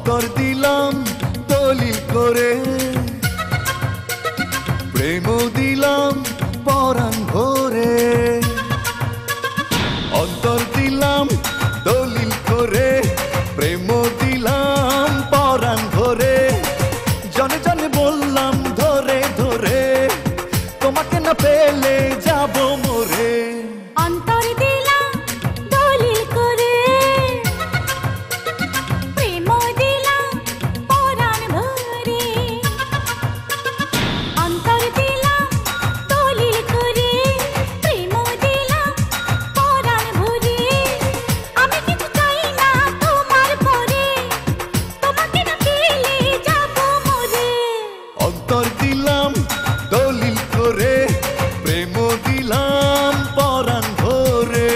অন্তর দিলাম দলিল করে, প্রেম দিলাম পরাণ ভরে। অন্তর দিলাম দলিল করে, প্রেম দিলাম পরাণ ভরে। জনে জনে বললাম ধরে ধরে, তোমাকে না পেলে যাব মরে। অন্তর দিলাম দলিল করে, প্রেম দিলাম পরাণ ভরে। অন্তর দিলাম দলিল করে, প্রেম দিলাম পরাণ ভরে। আমি কিছু চাই না তোমার পরে, তোমাকে না পেলে যাব মরে। অন্তর দিলাম দলিল করে, প্রেম দিলাম পরাণ ভরে।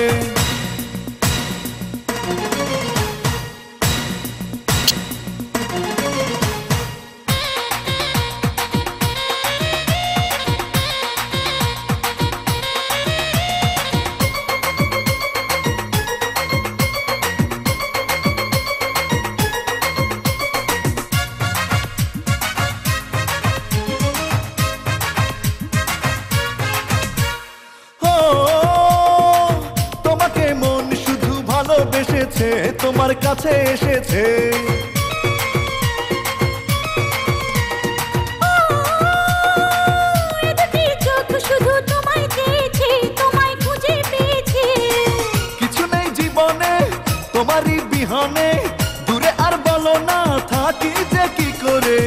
তোমাকে মন শুধু ভালোবেসেছে, তোমার কাছে এসেছে। এ দুটি চোখ শুধু তোমায় চেয়েছে, তোমায় খুঁজে পেয়েছে। কিছু নেই জীবনে তোমারই বিহনে, দূরে আর বলো না থাকি যে কি করে।